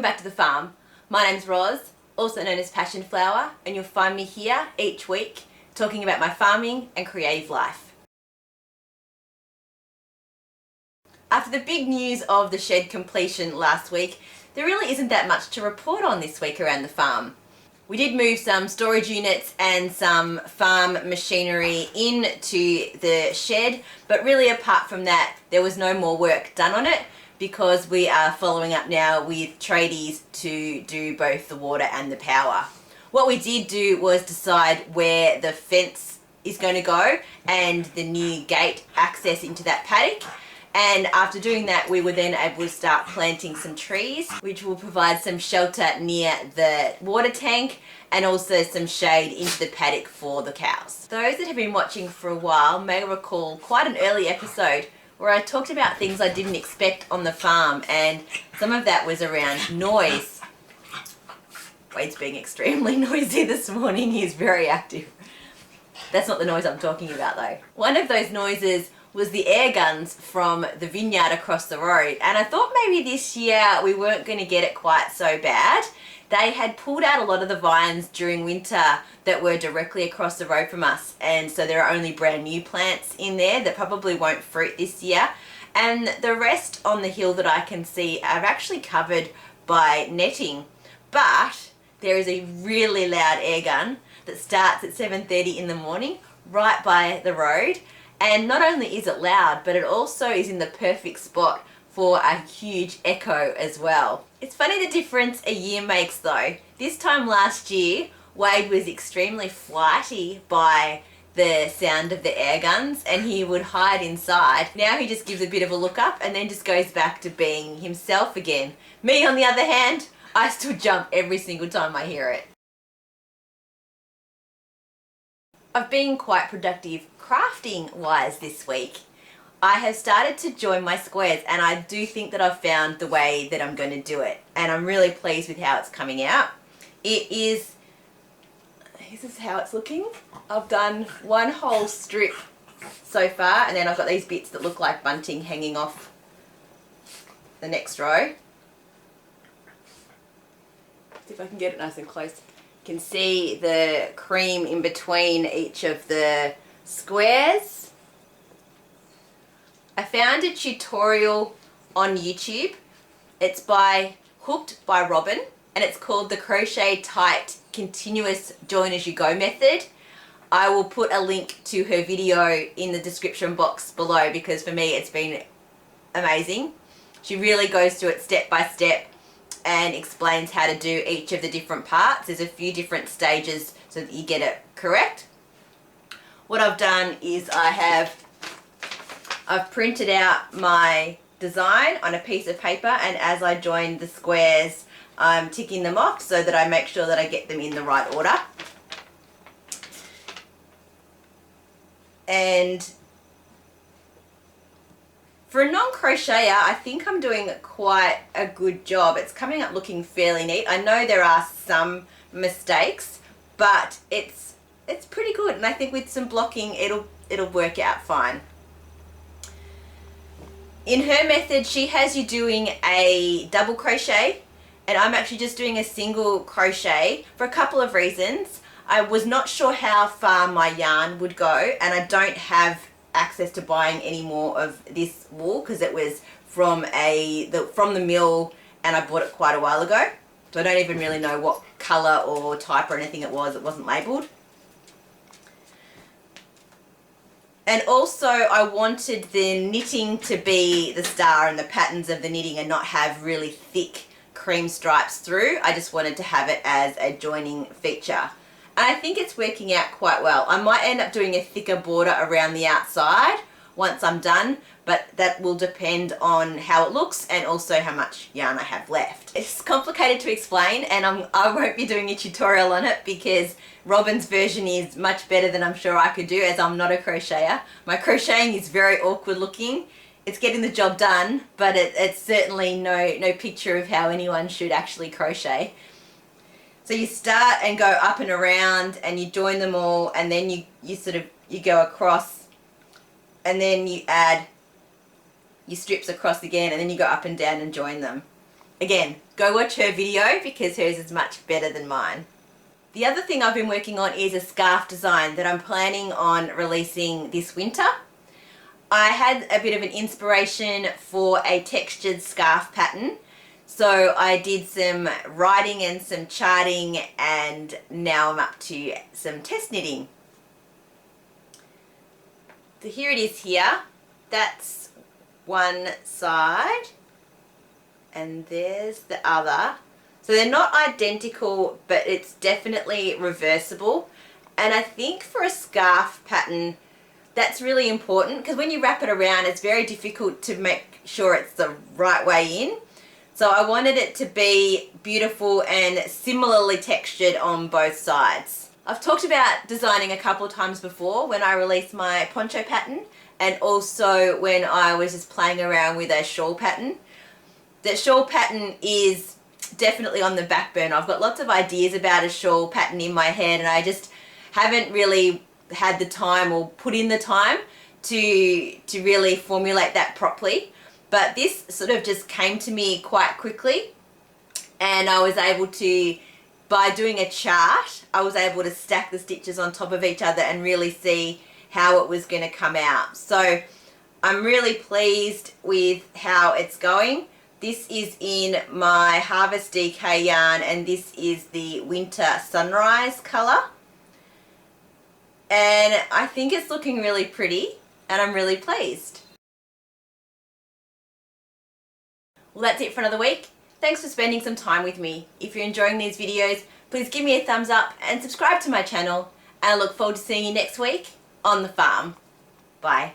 Welcome back to the farm. My name's Roz, also known as Passion Flower, and you'll find me here each week talking about my farming and creative life. After the big news of the shed completion last week, there really isn't that much to report on this week around the farm. We did move some storage units and some farm machinery into the shed, but really apart from that, there was no more work done on it because we are following up now with tradies to do both the water and the power. What we did do was decide where the fence is going to go and the new gate access into that paddock. And after doing that, we were then able to start planting some trees, which will provide some shelter near the water tank and also some shade into the paddock for the cows. Those that have been watching for a while may recall quite an early episode where I talked about things I didn't expect on the farm, and some of that was around noise. Wade's being extremely noisy this morning. He's very active. That's not the noise I'm talking about though. One of those noises was the air guns from the vineyard across the road, and I thought maybe this year we weren't going to get it quite so bad. They had pulled out a lot of the vines during winter that were directly across the road from us, and so there are only brand new plants in there that probably won't fruit this year, and the rest on the hill that I can see are actually covered by netting. But there is a really loud air gun that starts at 7:30 in the morning right by the road. And not only is it loud, but it also is in the perfect spot for a huge echo as well. It's funny the difference a year makes though. This time last year, Wade was extremely flighty by the sound of the air guns and he would hide inside. Now he just gives a bit of a look up and then just goes back to being himself again. Me, on the other hand, I still jump every single time I hear it. I've been quite productive crafting wise this week. I have started to join my squares and I do think that I've found the way that I'm going to do it, and I'm really pleased with how it's coming out. This is how it's looking. I've done one whole strip so far, and then I've got these bits that look like bunting hanging off the next row. See if I can get it nice and close. You can see the cream in between each of the squares. I found a tutorial on YouTube. It's by Hooked by Robin, and it's called the Crochet Tight Continuous Join As You Go method. I will put a link to her video in the description box below because for me it's been amazing. She really goes through it step by step and explains how to do each of the different parts. There's a few different stages so that you get it correct. What I've done is I've printed out my design on a piece of paper, and as I join the squares I'm ticking them off so that I make sure that I get them in the right order. And for a non-crocheter, I think I'm doing quite a good job. It's coming up looking fairly neat. I know there are some mistakes, but it's pretty good, and I think with some blocking it'll work out fine. In her method, she has you doing a double crochet, and I'm actually just doing a single crochet for a couple of reasons. I was not sure how far my yarn would go, and I don't have access to buying any more of this wool because it was from the mill and I bought it quite a while ago, so I don't even really know what colour or type or anything it wasn't labelled. And also I wanted the knitting to be the star and the patterns of the knitting and not have really thick cream stripes through. I just wanted to have it as a joining feature. And I think it's working out quite well. I might end up doing a thicker border around the outside once I'm done, but that will depend on how it looks and also how much yarn I have left. It's complicated to explain, and I won't be doing a tutorial on it because Robin's version is much better than I'm sure I could do, as I'm not a crocheter. My crocheting is very awkward looking. It's getting the job done, but it's certainly no picture of how anyone should actually crochet. So you start and go up and around and you join them all, and then you go across, and then you add your strips across again, and then you go up and down and join them. Again, go watch her video because hers is much better than mine. The other thing I've been working on is a scarf design that I'm planning on releasing this winter. I had a bit of an inspiration for a textured scarf pattern. So I did some writing and some charting, and now I'm up to some test knitting. So here it is here. That's one side and there's the other. So they're not identical, but it's definitely reversible. And I think for a scarf pattern, that's really important because when you wrap it around, it's very difficult to make sure it's the right way in. So I wanted it to be beautiful and similarly textured on both sides. I've talked about designing a couple of times before when I released my poncho pattern, and also when I was just playing around with a shawl pattern. The shawl pattern is definitely on the back burner. I've got lots of ideas about a shawl pattern in my head, and I just haven't really had the time or put in the time to really formulate that properly. But this sort of just came to me quite quickly, and I was able to, by doing a chart, I was able to stack the stitches on top of each other and really see how it was going to come out. So I'm really pleased with how it's going. This is in my Harvest DK yarn, and this is the Winter Sunrise colour. And I think it's looking really pretty, and I'm really pleased. Well, that's it for another week. Thanks for spending some time with me. If you're enjoying these videos, please give me a thumbs up and subscribe to my channel. And I look forward to seeing you next week on the farm. Bye.